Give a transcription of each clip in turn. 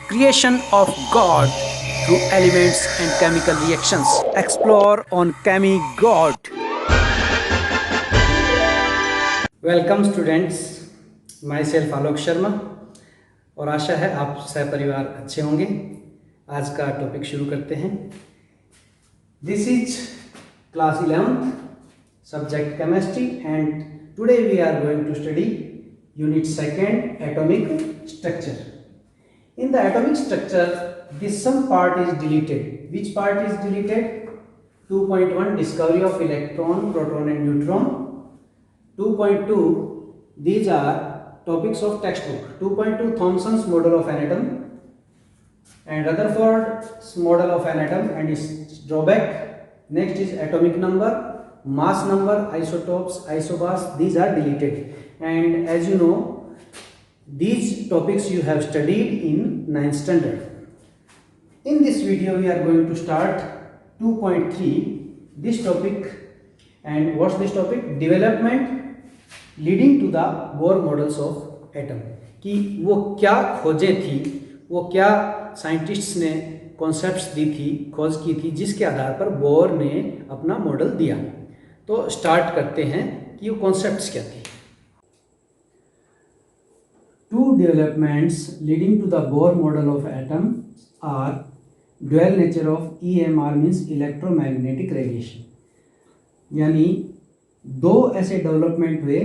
creation of God through elements and chemical reactions. Explore on Chemi God. Welcome students, myself Alok Sharma और आशा है आप सहपरिवार अच्छे होंगे। आज का टॉपिक शुरू करते हैं। This is class 11th subject chemistry and today we are going to study unit second atomic structure. In the atomic structure, this some part is deleted. Which part is deleted? 2.1 discovery of electron, proton and neutron. 2.2 these are topics of textbook. 2.2 Thomson's model of an atom and Rutherford's model of an atom and its drawback. Next is atomic number, mass number, isotopes, isobars. These are deleted. And as you know, these topics you have studied in 9th standard. In this video we are going to start 2.3 this topic. And what's this topic? Development leading to the Bohr models of atom. कि वो क्या खोजें थी, वो क्या scientists ने concepts दी थी, खोज की थी, जिसके आधार पर बोर ने अपना मॉडल दिया। तो स्टार्ट करते हैं कि वो कॉन्सेप्ट्स क्या थी। Two developments leading to the Bohr model of atom are dual nature of EMR means electromagnetic radiation। यानी दो ऐसे डेवलपमेंट हुए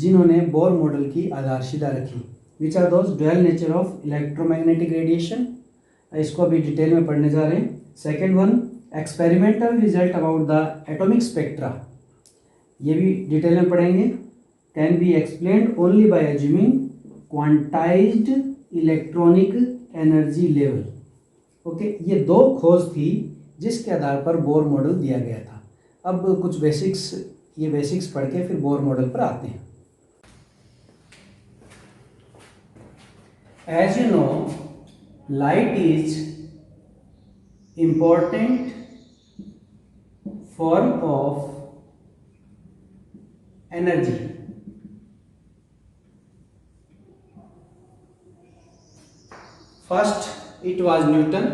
जिन्होंने बोर मॉडल की आधारशिला रखी। Which are those? dual nature of electromagnetic radiation, इसको अभी डिटेल में पढ़ने जा रहे हैं। Second one, experimental result about the atomic spectra, ये भी डिटेल में पढ़ेंगे। Can be explained only by assuming quantized electronic energy level. Okay, ये दो खोज थी जिसके आधार पर बोर मॉडल दिया गया था। अब कुछ बेसिक्स, ये बेसिक्स पढ़ के फिर बोर मॉडल पर आते हैं। As you know, light is important form of energy. First, it was Newton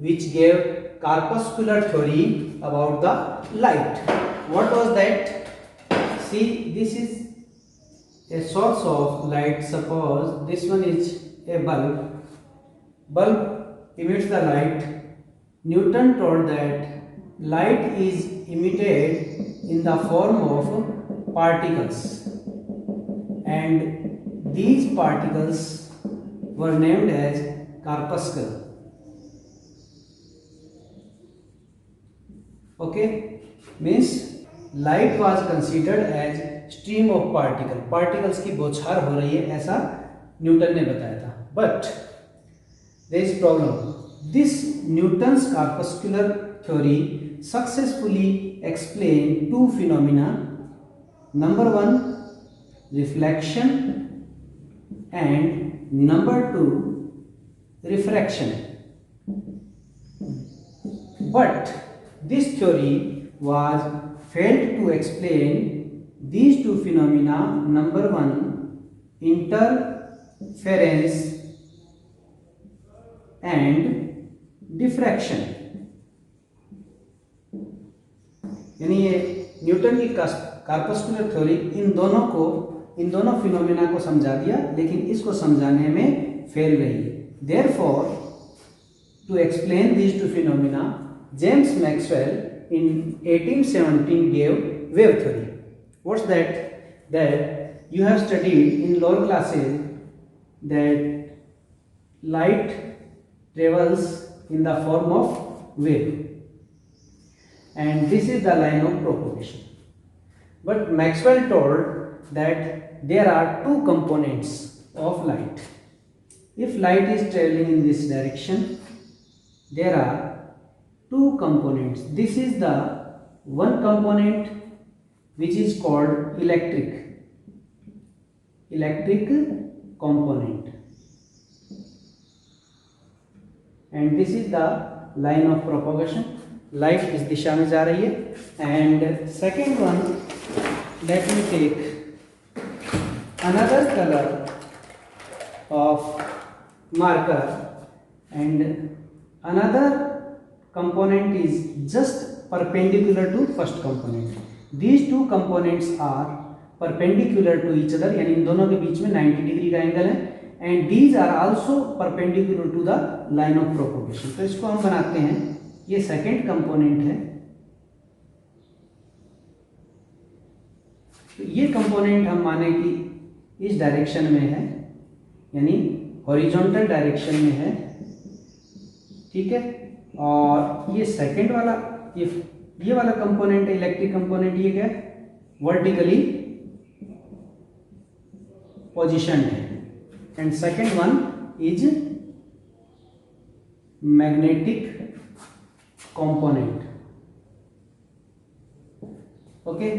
which gave corpuscular theory about the light. What was that? See, this is a source of light. Suppose this one is a bulb. Bulb emits the light. Newton told that light is emitted in the form of particles, and these particles were named as corpuscle. Okay, means light was considered as stream of particle. Particles की बौछार हो रही है, ऐसा Newton ने बताया था। But there is problem. This Newton's corpuscular theory successfully explained two phenomena. Number one, reflection, and number two, refraction. But this theory was failed to explain these two phenomena. Number one, interference and diffraction। यानी ये Newton की corpuscular theory इन दोनों phenomena को समझा दिया, लेकिन इसको समझाने में फेल रही। Therefore, to explain these two phenomena, James Maxwell in 1817 gave wave theory. What's that? That you have studied in lower classes that light travels in the form of wave, and this is the line of propagation. But Maxwell told that there are two components of light. If light is traveling in this direction, there are two components. This is the one component which is called electric component, and this is the line of propagation. Light इस दिशा में जा रही है। And second one, let me take another color of marker and another component is just perpendicular to first component. These two components are perpendicular to each other, यानी इन दोनों के बीच में 90 degree का एंगल है, and these are also perpendicular to the line of propagation. तो इसको हम बनाते हैं, ये सेकेंड कंपोनेंट है, तो ये कंपोनेंट हम माने कि इस डायरेक्शन में है, यानी हॉरिजॉन्टल डायरेक्शन में है, ठीक है। और ये सेकंड वाला ये वाला कंपोनेंट है, इलेक्ट्रिक कंपोनेंट, ये क्या है, वर्टिकली पोजीशन है, and second one is magnetic component. Okay,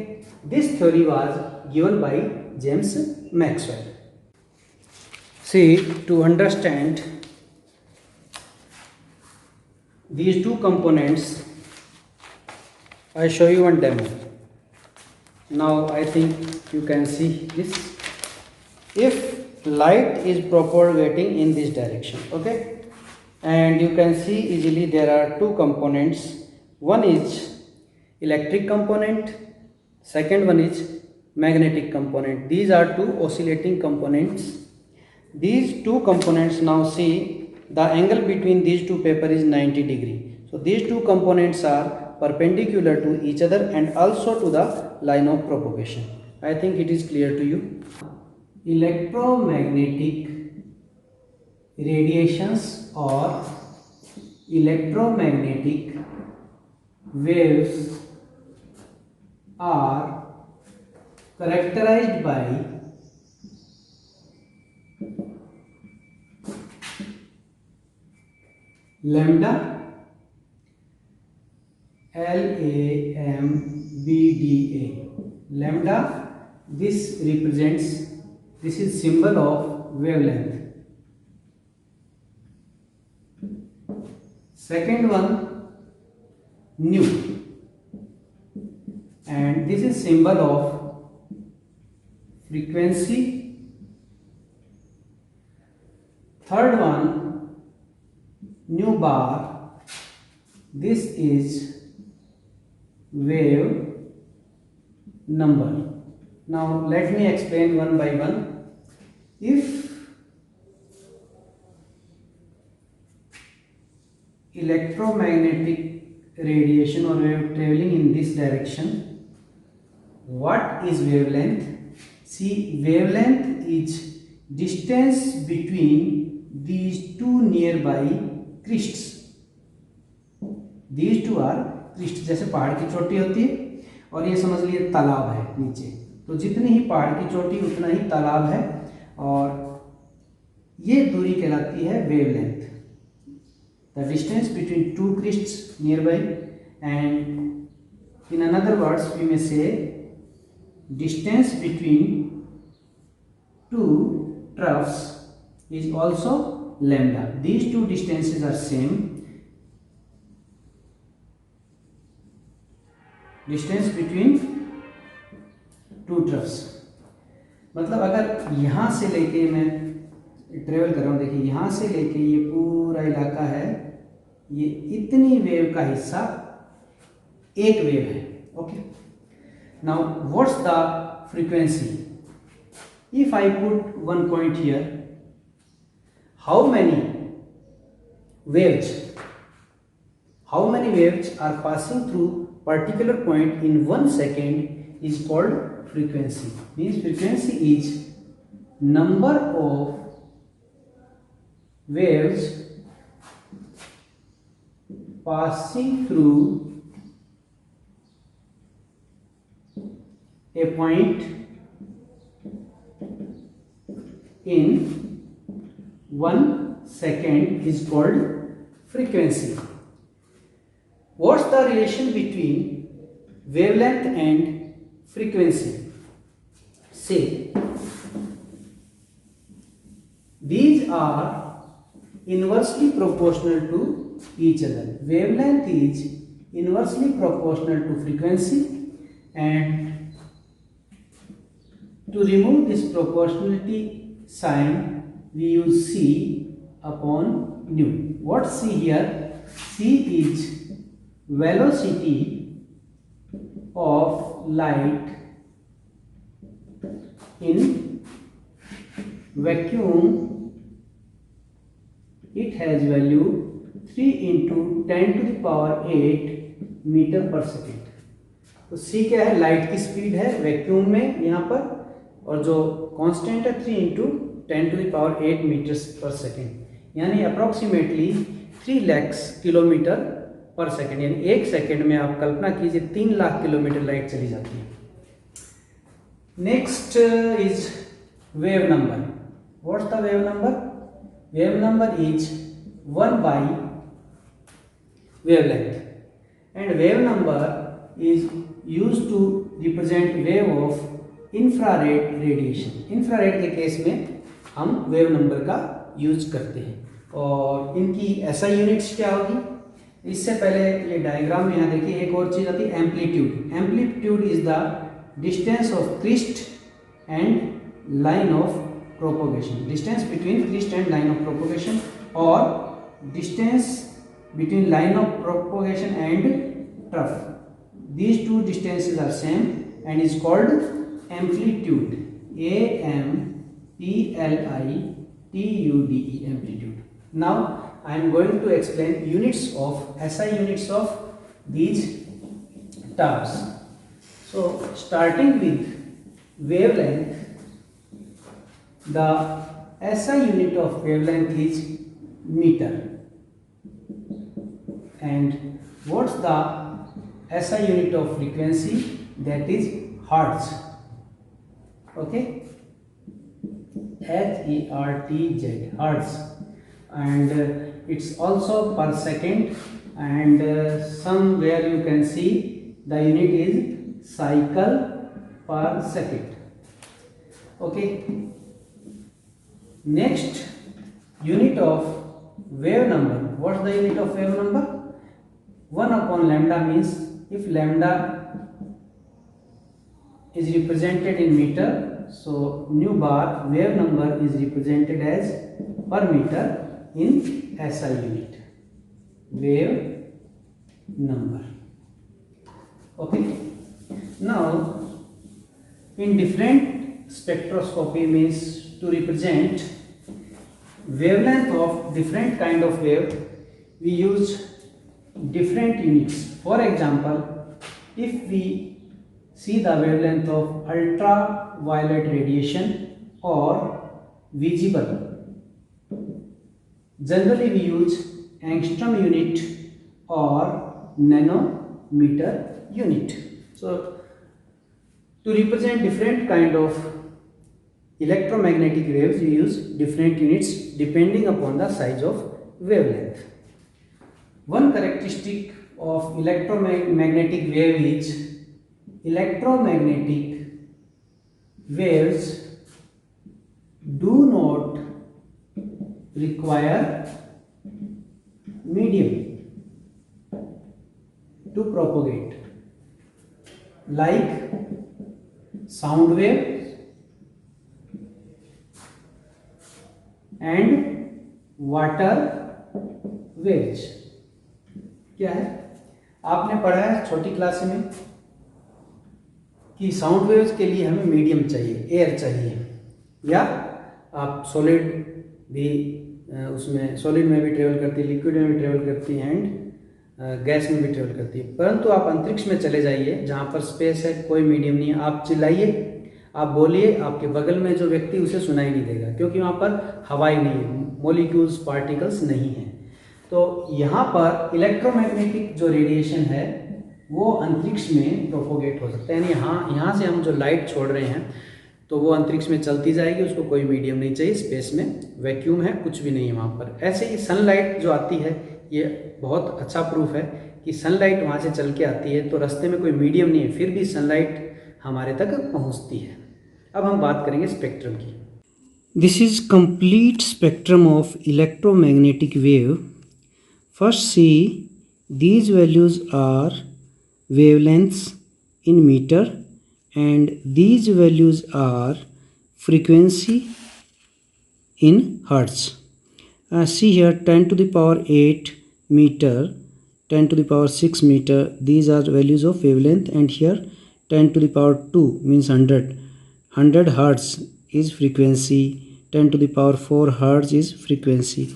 this theory was given by James Maxwell. See, to understand these two components, I show you one demo. Now I think you can see this. If light is propagating in this direction, okay, and you can see easily there are two components. One is electric component, second one is magnetic component. These are two oscillating components. These two components, now see, the angle between these two paper is 90 degree. So these two components are perpendicular to each other and also to the line of propagation. I think it is clear to you. Electromagnetic radiations or electromagnetic waves are characterized by lambda, LAMBDA. Lambda, this represents, this is symbol of wavelength. Second one, nu, and this is symbol of frequency. Third one, nu bar, this is wave number. Now let me explain one by one. If electromagnetic radiation or wave traveling in this direction, what is wavelength? See, wavelength is distance between these two nearby crests. These two are crest, जैसे पहाड़ की चोटी होती है और ये समझ लिए तालाब है नीचे, तो जितनी ही पहाड़ की चोटी उतना ही तालाब है, और ये दूरी कहलाती है wavelength. The distance between two crests nearby, and in another words we may say distance between two troughs is also lambda. These two distances are same. Distance between two troughs, मतलब अगर यहाँ से लेके मैं travel कर रहा हूँ, देखिए यहाँ से लेके ये पूरा इलाका है, ये इतनी वेव का हिस्सा एक वेव है. Okay, now what's the frequency? If I put one point here, how many waves are passing through particular point in 1 second is called frequency. Means frequency is number of waves passing through a point in 1 second is called frequency. What's the relation between wavelength and frequency? Say, these are inversely proportional to each other. Wavelength is inversely proportional to frequency, and to remove this proportionality sign we use C, upon nu. What c here? C is velocity of light in vacuum. It has value 3 into 10 to the power 8 metre पर second. तो c क्या है? Light की speed है vacuum में यहाँ पर, और जो कांस्टेंट है 3 into 10 to the power 8 metre पर सेकेंड, यानी अप्रोक्सीमेटली 3 लाख किलोमीटर पर सेकेंड. यानी एक सेकेंड में आप कल्पना कीजिए 3 लाख किलोमीटर लाइट चली जाती है. Next is wave number. What's the wave number? Wave number is 1 by wavelength, and wave number is used to represent wave of infrared radiation. infrared के केस में हम वेव नंबर का यूज करते हैं. और इनकी SI यूनिट्स क्या होगी? इससे पहले ये डायग्राम में यहाँ देखिए एक और चीज आती है, amplitude. Amplitude is the distance of crest and line of propagation. Distance between crest and line of propagation, or distance between line of propagation and trough. These two distances are same and is called amplitude. AMPLITUDE, amplitude. Now I am going to explain units of SI units of these terms. So starting with wavelength, the SI unit of wavelength is meter. And what's the SI unit of frequency? That is hertz. Okay, HERTZ, hertz. And it's also per second, and somewhere you can see the unit is cycle per second. Okay. Next, unit of wave number. What's the unit of wave number? 1 upon lambda means if lambda is represented in meter, so nu bar wave number is represented as per meter in SI unit. Wave number. Okay. Now, in different spectroscopy means to represent wavelength of different kind of wave, we use different units. For example, if we see the wavelength of ultraviolet radiation or visible, generally we use angstrom unit or nanometer unit. So to represent different kind of electromagnetic waves, we use different units depending upon the size of wavelength. One characteristic of electromagnetic wave is electromagnetic waves do not require medium to propagate, like sound wave and water waves. क्या है? आपने पढ़ा है छोटी class में कि sound waves के लिए हमें मीडियम चाहिए, एयर चाहिए, या आप सॉलिड भी उसमें सॉलिड में भी ट्रेवल करती है, लिक्विड में भी ट्रेवल करती है, एंड गैस में भी ट्रेवल करती है. परंतु आप अंतरिक्ष में चले जाइए जहाँ पर स्पेस है, कोई मीडियम नहीं है. आप चिल्लाइए, आप बोलिए, आपके बगल में जो व्यक्ति उसे सुनाई नहीं देगा, क्योंकि वहाँ पर हवा ही नहीं है, मॉलिक्यूल्स पार्टिकल्स नहीं हैं. तो यहाँ पर इलेक्ट्रोमैग्नेटिक जो रेडिएशन है वो अंतरिक्ष में प्रोपोगेट हो सकता है. यानी यहाँ से हम जो लाइट छोड़ रहे हैं तो वो अंतरिक्ष में चलती जाएगी, उसको कोई मीडियम नहीं चाहिए, स्पेस में वैक्यूम है, कुछ भी नहीं है वहाँ पर. ऐसे ही सनलाइट जो आती है, ये बहुत अच्छा प्रूफ है कि सनलाइट वहाँ से चल के आती है, तो रास्ते में कोई मीडियम नहीं है, फिर भी सनलाइट हमारे तक पहुँचती है. अब हम बात करेंगे स्पेक्ट्रम की. This is complete spectrum of electromagnetic wave. First see these values are wavelengths in meter and these values are frequency in hertz. See here, 10 to the power 8 meter, 10 to the power 6 meter, these are values of wavelength, and here 10 to the power 2 means 100 hertz is frequency, 10 to the power 4 hertz is frequency.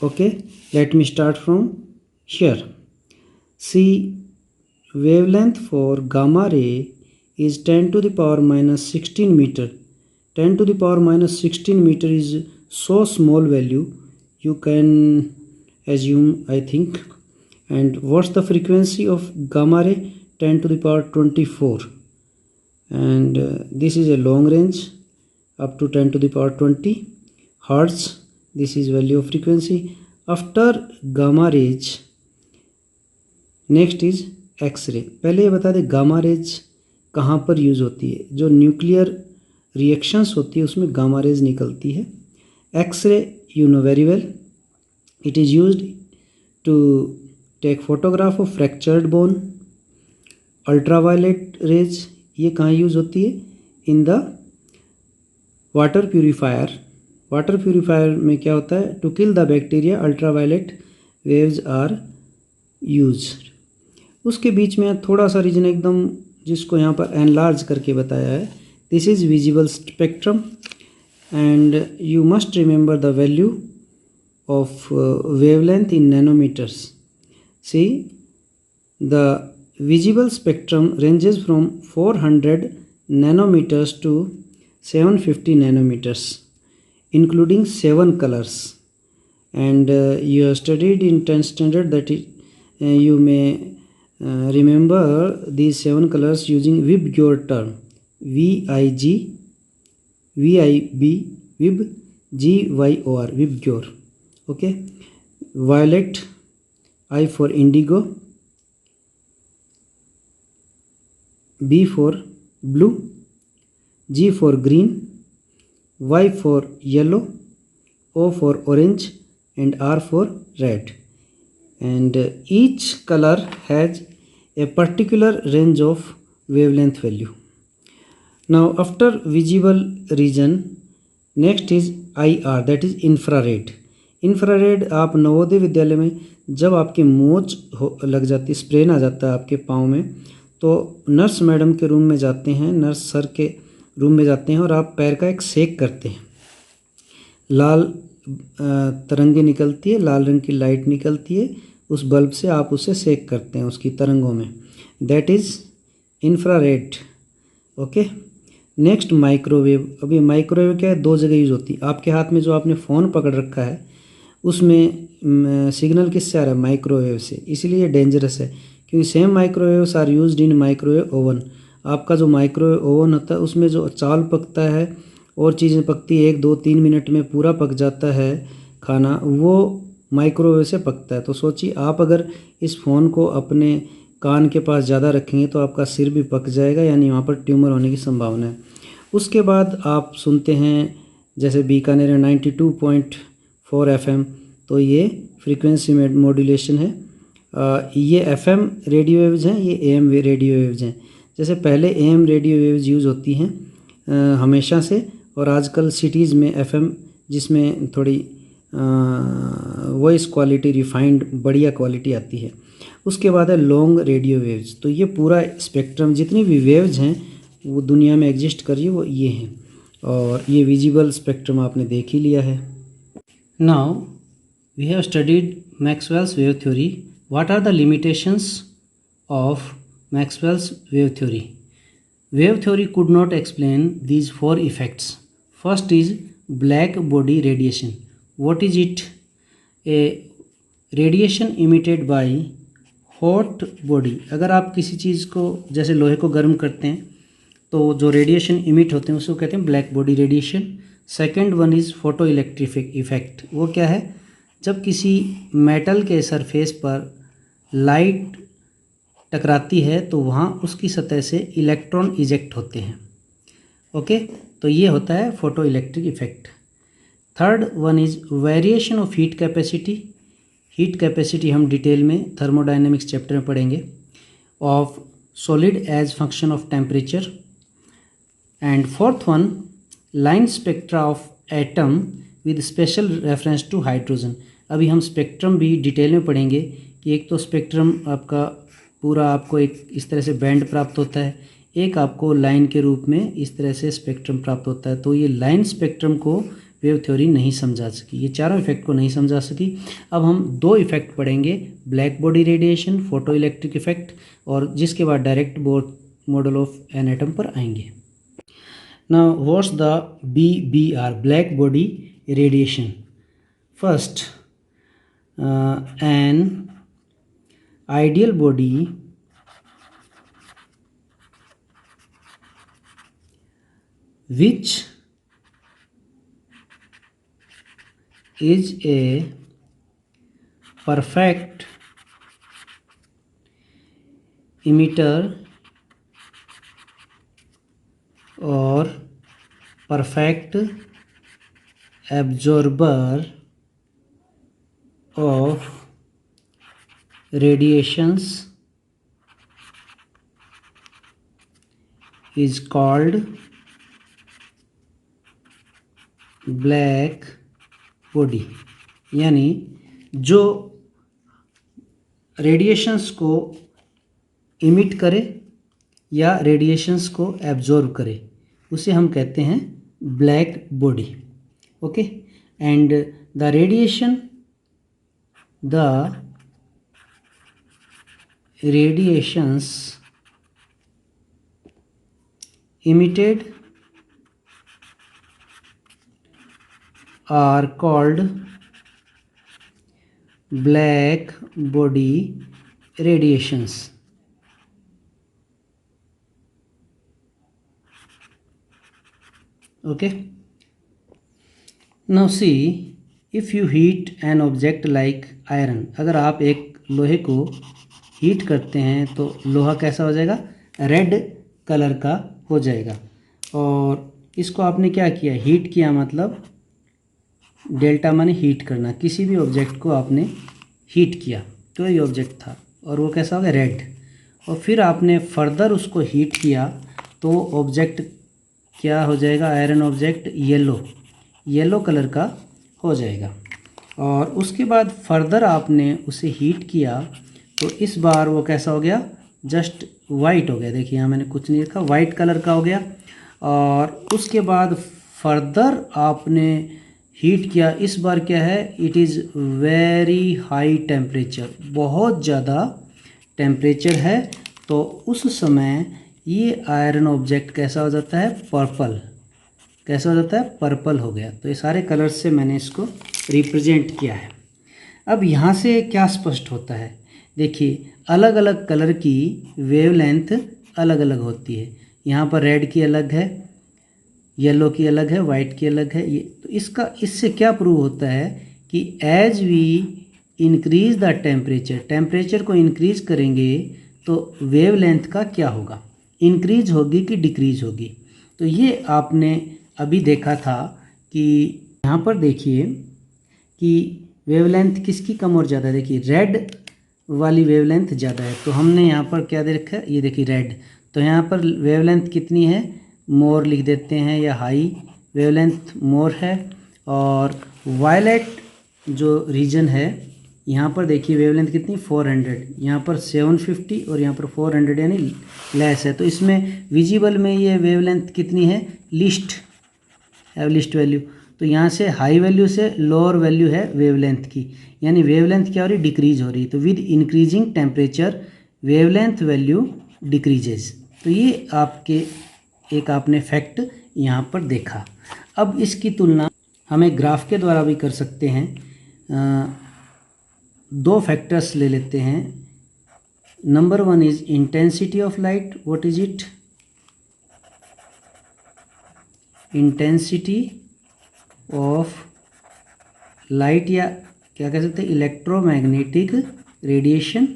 Okay, let me start from here. See, wavelength for gamma ray is 10 to the power minus 16 meter. 10 to the power minus 16 meter is so small value, you can assume, I think. And what's the frequency of gamma ray? 10 to the power 24. And this is a long range up to 10 to the power 20 hertz. This is value of frequency. After gamma rays, next is x-ray. पहले ये बता दें gamma rays कहाँ पर use होती है. जो nuclear reactions होती है उसमें गामा रेज निकलती है. X-ray you know very well, it is used to take photograph of fractured bone. Ultraviolet rays ये कहाँ यूज़ होती है? In the water purifier. Water purifier में क्या होता है? To kill the bacteria ultraviolet waves are used. उसके बीच में थोड़ा सा रीजन एकदम जिसको यहाँ पर एनलार्ज करके बताया है. This is visible spectrum and you must remember the value of wavelength in nanometres. See, the visible spectrum ranges from 400 nanometres to 750 nanometers, including 7 colors. And you have studied in 10th standard that you may remember these 7 colors using Vibgyor term. VIG, VIB, Vib, GYOR, Vibgyor. Okay. Violet, I for indigo, B for blue, G for green, Y for yellow, O for orange, and R for red. And each color has a particular range of wavelength value. Now after visible region, next is IR, that is infrared. infrared आप नवोदय विद्यालय में जब आपकी मोच लग जाती, sprain आ जाता है आपके पाँव में, तो नर्स मैडम के रूम में जाते हैं, नर्स सर के रूम में जाते हैं और आप पैर का एक सेक करते हैं. लाल तरंगे निकलती है, लाल रंग की लाइट निकलती है, उस बल्ब से आप उसे सेक करते हैं उसकी तरंगों में. That is infrared. Okay. Next microwave. अभी माइक्रोवेव क्या है? 2 जगह यूज़ होती है. आपके हाथ में जो आपने फ़ोन पकड़ रखा है उसमें सिग्नल किससे आ रहा है? माइक्रोवेव से. इसीलिए डेंजरस है क्योंकि same microwaves are used in microwave oven. आपका जो माइक्रोवेव ओवन होता है उसमें जो चावल पकता है और चीज़ें पकती है, 1-2-3 मिनट में पूरा पक जाता है खाना, वो माइक्रोवेव से पकता है. तो सोचिए आप अगर इस फ़ोन को अपने कान के पास ज़्यादा रखेंगे तो आपका सिर भी पक जाएगा, यानी वहाँ पर ट्यूमर होने की संभावना है. उसके बाद आप सुनते हैं जैसे बीकानेर 92.4 FM, तो ये फ्रीक्वेंसी मॉड्यूलेशन है. ये FM रेडियो वेव्स हैं, ये AM रेडियो वेव्स हैं. जैसे पहले AM रेडियो वेव्स यूज़ होती हैं हमेशा से, और आजकल सिटीज़ में FM जिसमें थोड़ी वॉइस क्वालिटी रिफाइंड बढ़िया क्वालिटी आती है. उसके बाद है लॉन्ग रेडियो वेव्स. तो ये पूरा स्पेक्ट्रम जितनी भी वेव्स हैं वो दुनिया में एग्जिस्ट कर रही है वो ये हैं, और ये विजिबल स्पेक्ट्रम आपने देख ही लिया है. Now we have studied Maxwell's wave theory. What are the limitations of Maxwell's wave theory? Wave theory could not explain these 4 effects. First is black body radiation. What is it? A radiation emitted by hot body. अगर आप किसी चीज़ को जैसे लोहे को गर्म करते हैं तो जो रेडिएशन इमिट होते हैं उसको कहते हैं black body radiation. Second one is photo electric effect. वो क्या है? जब किसी मेटल के सरफेस पर लाइट टकराती है तो वहाँ उसकी सतह से इलेक्ट्रॉन इजेक्ट होते हैं. ओके, तो ये होता है photo electric effect. Third one is variation of heat capacity. Heat capacity हम डिटेल में थर्मोडायनेमिक्स चैप्टर में पढ़ेंगे. Of solid as function of temperature. And fourth one line spectra of atom with special reference to hydrogen. अभी हम spectrum भी detail में पढ़ेंगे कि एक तो स्पेक्ट्रम आपका पूरा आपको एक इस तरह से बैंड प्राप्त होता है, एक आपको लाइन के रूप में इस तरह से स्पेक्ट्रम प्राप्त होता है। तो ये लाइन स्पेक्ट्रम को वेव थ्योरी नहीं समझा सकी, ये चारों इफेक्ट को नहीं समझा सकी। अब हम दो इफेक्ट पढ़ेंगे, black body radiation, photo electric effect, और जिसके बाद direct model of an atom पर आएंगे। Now what's the BBR, black body radiation? First, an ideal body which is a perfect emitter or perfect absorber of radiations is called black body। यानी जो radiations को emit करे या radiations को absorb करे उसे हम कहते हैं black body. Okay, and the radiations emitted are called black body radiations। Okay, now see, if you heat an object like iron, अगर आप एक लोहे को हीट करते हैं तो लोहा कैसा हो जाएगा, रेड कलर का हो जाएगा। और इसको आपने क्या किया, हीट किया, मतलब डेल्टा माने हीट करना, किसी भी ऑब्जेक्ट को आपने हीट किया तो ये ऑब्जेक्ट था और वो कैसा हो गया, रेड। और फिर आपने फर्दर उसको हीट किया तो ऑब्जेक्ट क्या हो जाएगा, आयरन ऑब्जेक्ट येलो कलर का हो जाएगा। और उसके बाद फर्दर आपने उसे हीट किया तो इस बार वो कैसा हो गया, जस्ट वाइट हो गया। देखिए यहाँ मैंने कुछ नहीं लिखा, वाइट कलर का हो गया। और उसके बाद फर्दर आपने हीट किया, इस बार क्या है, it is very high temperature, बहुत ज़्यादा टेम्परेचर है। तो उस समय ये आयरन ऑब्जेक्ट कैसा हो जाता है, पर्पल, कैसा हो जाता है, पर्पल हो गया। तो ये सारे कलर्स से मैंने इसको रिप्रेजेंट किया है। अब यहाँ से क्या स्पष्ट होता है, देखिए अलग अलग कलर की वेवलेंथ अलग अलग होती है। यहाँ पर रेड की अलग है, येलो की अलग है, वाइट की अलग है। ये तो इससे क्या प्रूव होता है कि as we increase the temperature को इंक्रीज करेंगे तो वेवलेंथ का क्या होगा, इंक्रीज होगी कि डिक्रीज होगी। तो ये आपने अभी देखा था कि यहाँ पर देखिए कि वेवलेंथ किसकी कम और ज़्यादा, देखिए रेड वाली वेवलेंथ ज़्यादा है। तो हमने यहाँ पर क्या दे रखा है, ये देखिए रेड, तो यहाँ पर वेवलेंथ कितनी है, मोर लिख देते हैं, या हाई वेवलेंथ मोर है। और वायलेट जो रीजन है, यहाँ पर देखिए वेवलेंथ कितनी, 400, यहाँ पर 750 और यहाँ पर 400 यानी लेस है। तो इसमें विजिबल में ये वेवलेंथ कितनी है, लिस्ट वैल्यू। तो यहाँ से हाई वैल्यू से लोअर वैल्यू है वेवलेंथ की, यानी वेवलेंथ क्या हो रही, डिक्रीज हो रही। तो with increasing temperature wavelength value decreases. तो ये आपने फैक्ट यहाँ पर देखा। अब इसकी तुलना हमें ग्राफ के द्वारा भी कर सकते हैं। दो फैक्टर्स ले लेते हैं। Number 1 is intensity of light, what is it, intensity of light, या क्या कह सकते हैं, electromagnetic radiation,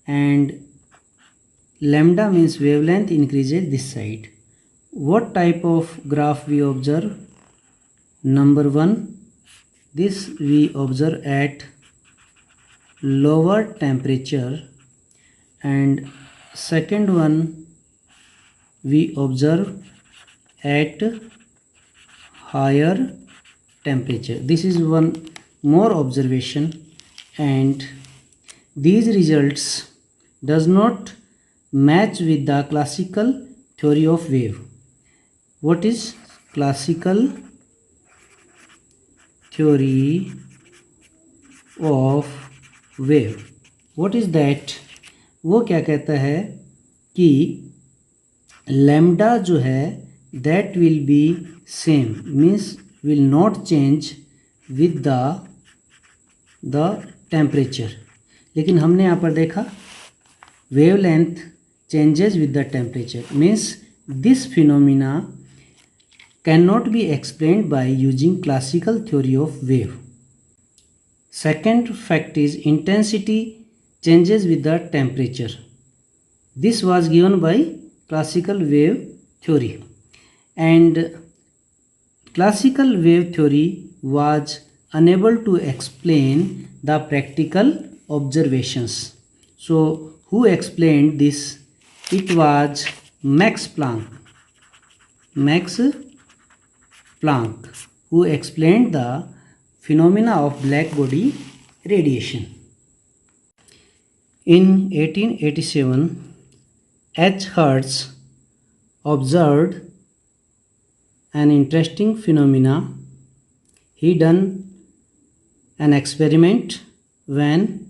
and lambda means wavelength increases this side. What type of graph we observe? Number 1, this we observe at lower temperature, and second one we observe at higher temperature. This is one more observation, and these results does not match with the classical theory of wave. What is classical theory of wave? What is that? वो क्या कहता है कि lambda जो है that will be same, means will not change with the temperature. लेकिन हमने यहाँ पर देखा wavelength changes with the temperature, means this phenomena cannot be explained by using classical theory of wave. Second fact is intensity changes with the temperature. This was given by classical wave theory, and classical wave theory was unable to explain the practical observations. So who explained this? It was Max Planck. Max Planck, who explained the phenomena of black body radiation. In 1887, H. Hertz observed an interesting phenomena. He done an experiment when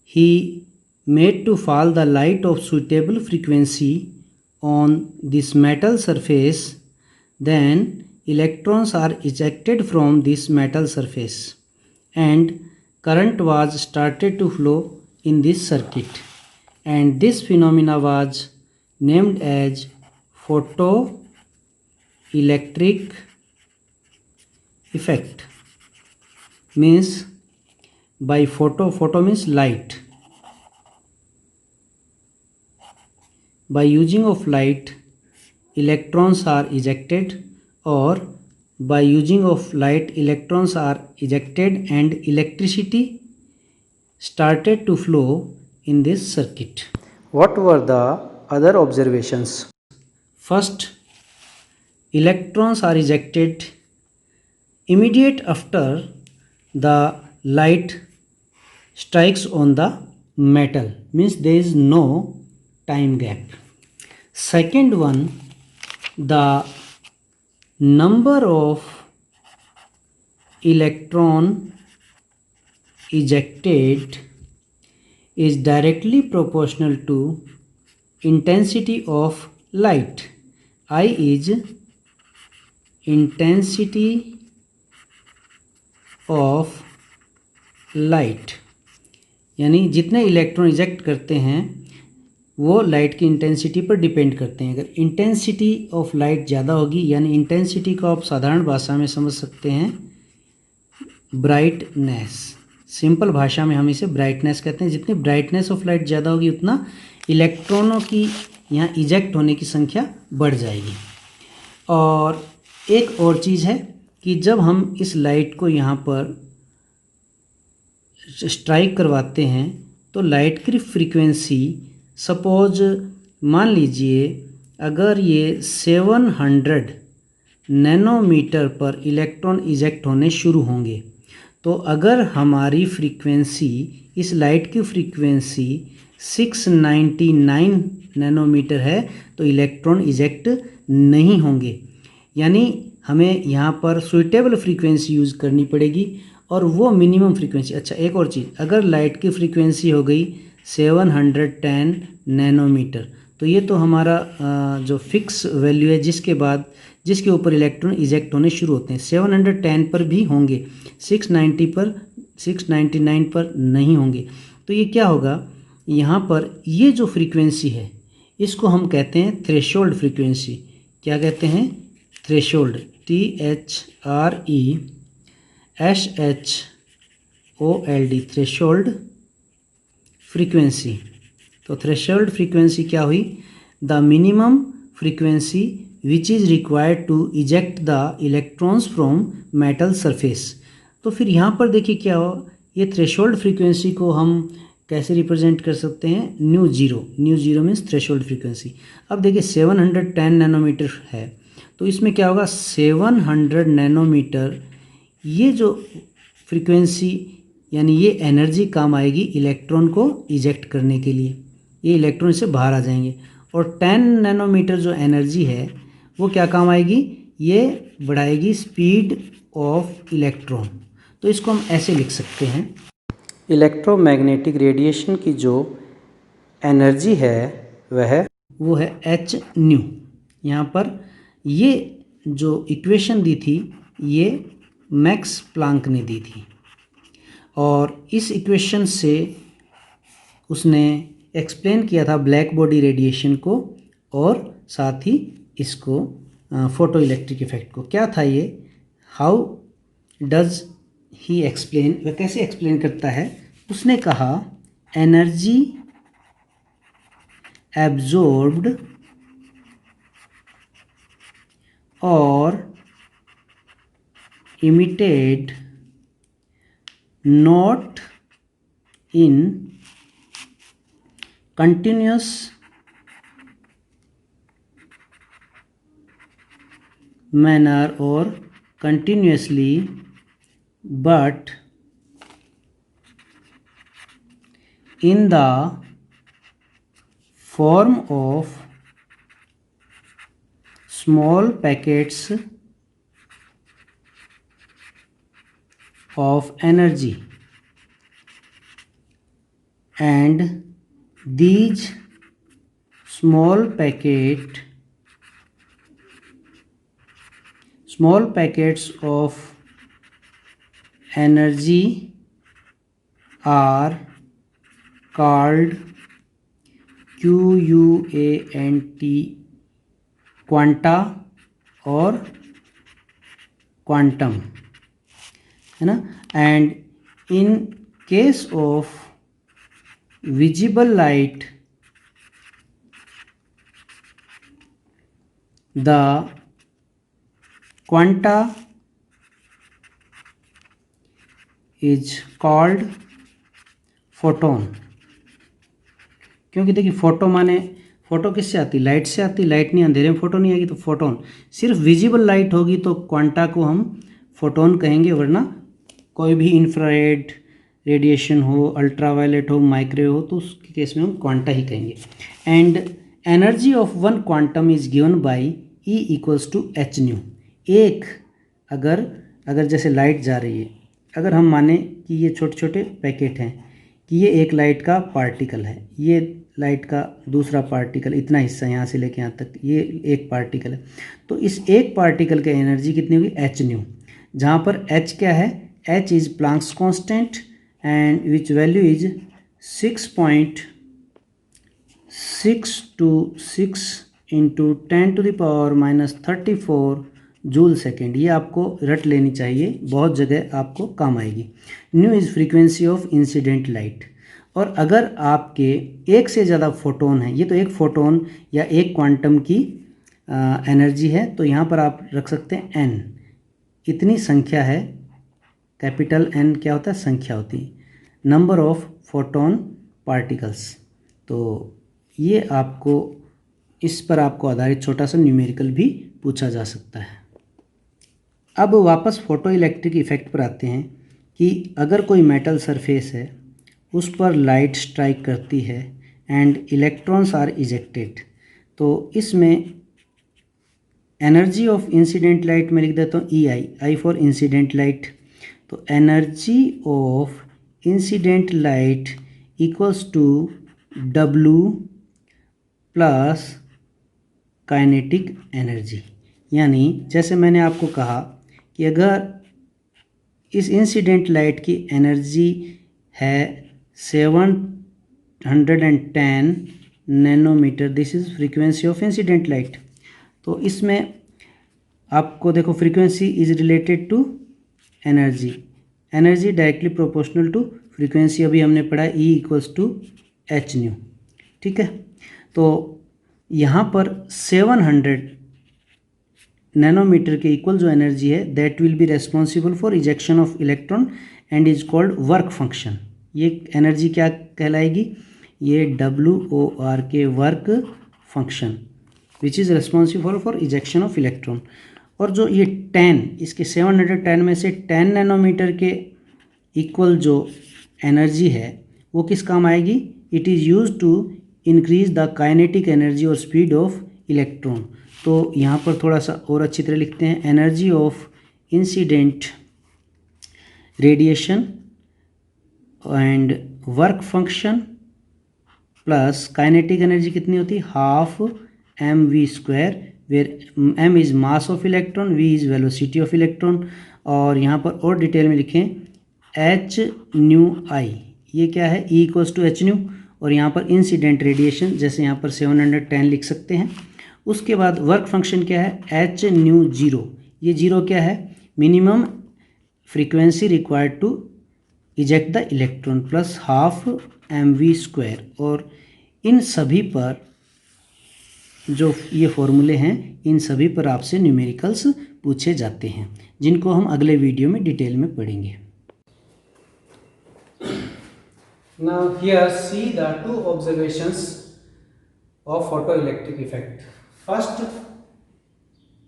he made to fall the light of suitable frequency on this metal surface. Then electrons are ejected from this metal surface and current was started to flow in this circuit, and this phenomena was named as photoelectric effect. Means by photo means light. By using of light electrons are ejected, or by using of light electrons are ejected and electricity started to flow in this circuit. What were the other observations? First, electrons are ejected immediate after the light strikes on the metal, means there is no time gap. Second one, the number of electron ejected is directly proportional to intensity of light. I is intensity of light, यानी जितने electron eject करते हैं वो light की intensity पर depend करते हैं. अगर इंटेंसिटी ऑफ लाइट ज़्यादा होगी, यानी इंटेंसिटी को आप साधारण भाषा में समझ सकते हैं ब्राइटनेस. सिंपल भाषा में हम इसे ब्राइटनेस कहते हैं. जितनी ब्राइटनेस ऑफ लाइट ज़्यादा होगी उतना इलेक्ट्रॉनों की यहाँ इजेक्ट होने की संख्या बढ़ जाएगी. और एक और चीज़ है कि जब हम इस लाइट को यहाँ पर स्ट्राइक करवाते हैं तो लाइट की फ्रीक्वेंसी, सपोज मान लीजिए अगर ये 700 नैनोमीटर पर इलेक्ट्रॉन इजेक्ट होने शुरू होंगे, तो अगर हमारी फ्रीक्वेंसी, इस लाइट की फ्रीक्वेंसी 699 नैनोमीटर है तो इलेक्ट्रॉन इजेक्ट नहीं होंगे. यानी हमें यहाँ पर सुइटेबल फ्रीक्वेंसी यूज़ करनी पड़ेगी और वो मिनिमम फ्रीक्वेंसी. अच्छा, एक और चीज़, अगर लाइट की फ्रीक्वेंसी हो गई 710 नैनोमीटर, तो ये तो हमारा जो फिक्स वैल्यू है जिसके ऊपर इलेक्ट्रॉन इजेक्ट होने शुरू होते हैं. 710 पर भी होंगे, 699 पर नहीं होंगे. तो ये क्या होगा, यहाँ पर ये जो फ्रीक्वेंसी है इसको हम कहते हैं थ्रेशोल्ड फ्रीक्वेंसी. क्या कहते हैं? थ्रेशोल्ड. THRESHOLD, threshold frequency. तो थ्रेशोल्ड फ्रीक्वेंसी क्या हुई? The minimum frequency which is required to eject the electrons from metal surface. तो फिर यहाँ पर देखिए क्या हो, ये थ्रेशोल्ड फ्रीक्वेंसी को हम कैसे रिप्रेजेंट कर सकते हैं? Mu zero means threshold frequency. अब देखिए 710 नैनोमीटर है, तो इसमें क्या होगा, 700 नैनोमीटर ये जो फ्रीक्वेंसी यानी ये एनर्जी काम आएगी इलेक्ट्रॉन को इजेक्ट करने के लिए, ये इलेक्ट्रॉन से बाहर आ जाएंगे। और 10 नैनोमीटर जो एनर्जी है वो क्या काम आएगी, ये बढ़ाएगी स्पीड ऑफ इलेक्ट्रॉन। तो इसको हम ऐसे लिख सकते हैं, इलेक्ट्रोमैग्नेटिक रेडिएशन की जो एनर्जी है वो है एच न्यू। यहाँ पर ये जो इक्वेशन दी थी ये मैक्स प्लांक ने दी थी, और इस इक्वेशन से उसने एक्सप्लेन किया था ब्लैक बॉडी रेडिएशन को और साथ ही इसको फोटो इलेक्ट्रिक इफेक्ट को। क्या था ये, हाउ डज ही एक्सप्लेन, वह कैसे एक्सप्लेन करता है। उसने कहा एनर्जी एब्जॉर्ब्ड और emitted not in continuous manner or continuously but in the form of small packets of energy, and these small packets of energy are called QUANT quanta और quantum, है ना। And in case of visible light the quanta is called photon. क्योंकि देखिए photo माने, photo किससे आती, light से आती, लाइट नहीं, अंधेरे में फोटो नहीं आएगी तो फोटोन। सिर्फ विजिबल लाइट होगी तो क्वांटा को हम फोटोन कहेंगे, वरना कोई भी इंफ्रारेड रेडिएशन हो, अल्ट्रावायलेट हो, माइक्रोवेव हो तो उसके केस में हम क्वांटा ही कहेंगे। And energy of one quantum is given by E equals to h nu. एक अगर जैसे लाइट जा रही है, अगर हम माने कि ये छोटे छोटे पैकेट हैं कि ये एक लाइट का पार्टिकल है, ये लाइट का दूसरा पार्टिकल, इतना हिस्सा यहाँ से लेके यहाँ तक ये एक पार्टिकल है, तो इस एक पार्टिकल की एनर्जी कितनी होगी, एच न्यू। जहाँ पर एच क्या है, H is Planck's constant and which value is 6.626 into 10⁻⁻34 joule second. ये आपको रट लेनी चाहिए, बहुत जगह आपको काम आएगी। New is frequency of incident light. और अगर आपके एक से ज़्यादा फोटोन है, ये तो एक फोटोन या एक क्वांटम की एनर्जी है, तो यहाँ पर आप रख सकते हैं एन, इतनी संख्या है, कैपिटल एन क्या होता है, संख्या होती है, नंबर ऑफ फोटोन पार्टिकल्स। तो ये आपको, इस पर आपको आधारित छोटा सा न्यूमेरिकल भी पूछा जा सकता है। अब वापस फोटो इलेक्ट्रिक इफेक्ट पर आते हैं कि अगर कोई मेटल सरफेस है उस पर लाइट स्ट्राइक करती है एंड इलेक्ट्रॉन्स आर इजेक्टेड, तो इसमें एनर्जी ऑफ इंसिडेंट लाइट में लिख देता हूँ आई फॉर इंसिडेंट लाइट। तो energy of incident light equals to W plus kinetic energy. यानी जैसे मैंने आपको कहा कि अगर इस इंसिडेंट लाइट की एनर्जी है 710 nanometre, this is frequency of incident light. तो इसमें आपको देखो frequency is related to energy, energy directly proportional to frequency, अभी हमने पढ़ा E equals to h nu, ठीक है। तो यहाँ पर 700 नैनोमीटर के इक्वल जो एनर्जी है that will be responsible for ejection of electron and is called work function. ये एनर्जी क्या कहलाएगी, ये WOR के work function which is responsible for ejection of electron. और जो ये 10 इसके 710 में से 10 नैनोमीटर के इक्वल जो एनर्जी है वो किस काम आएगी? It is use to increase the kinetic energy और स्पीड ऑफ इलेक्ट्रॉन। तो यहाँ पर थोड़ा सा और अच्छी तरह लिखते हैं, energy of incident radiation and work function plus kinetic energy कितनी होती है? Half mv², where m is mass of electron, v is velocity of electron. और यहाँ पर और डिटेल में लिखें h न्यू i, ये क्या है? E equals to h nu. और यहाँ पर इंसिडेंट रेडिएशन जैसे यहाँ पर 710 लिख सकते हैं। उसके बाद वर्क फंक्शन क्या है? h न्यू जीरो, ये जीरो क्या है? Minimum frequency required to eject the electron plus half mv²। और इन सभी पर जो ये फॉर्मूले हैं, इन सभी पर आपसे न्यूमेरिकल्स पूछे जाते हैं, जिनको हम अगले वीडियो में डिटेल में पढ़ेंगे। Now here see the two observations of photoelectric effect. First,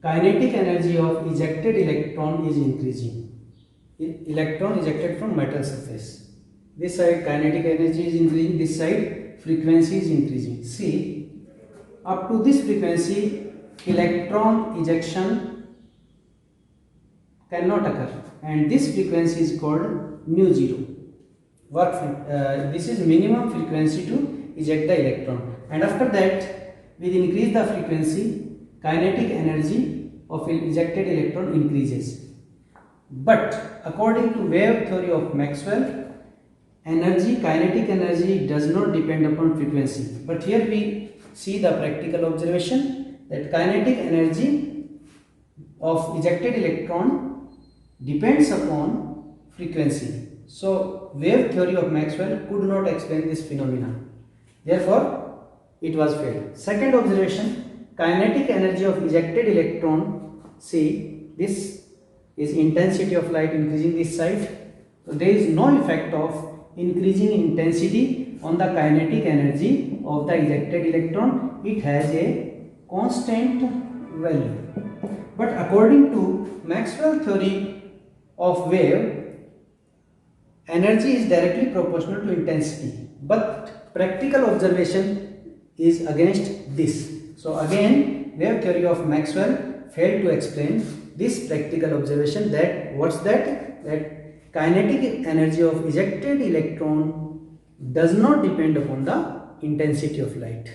kinetic energy of ejected electron is increasing. Electron ejected from metal surface. This side kinetic energy is increasing, this side frequency is increasing. See, up to this frequency electron ejection cannot occur, and this frequency is called mu zero. This is minimum frequency to eject the electron, and after that with increase the frequency kinetic energy of ejected electron increases. But according to wave theory of Maxwell, kinetic energy does not depend upon frequency. But here we see the practical observation that kinetic energy of ejected electron depends upon frequency. So wave theory of Maxwell could not explain this phenomena, therefore it was failed. Second observation, kinetic energy of ejected electron, see this is intensity of light increasing this side, so there is no effect of increasing intensity on the kinetic energy of the ejected electron. It has a constant value. But according to Maxwell theory of wave, energy is directly proportional to intensity, but practical observation is against this. So again wave theory of Maxwell failed to explain this practical observation, that what's that kinetic energy of ejected electron does not depend upon the intensity of light.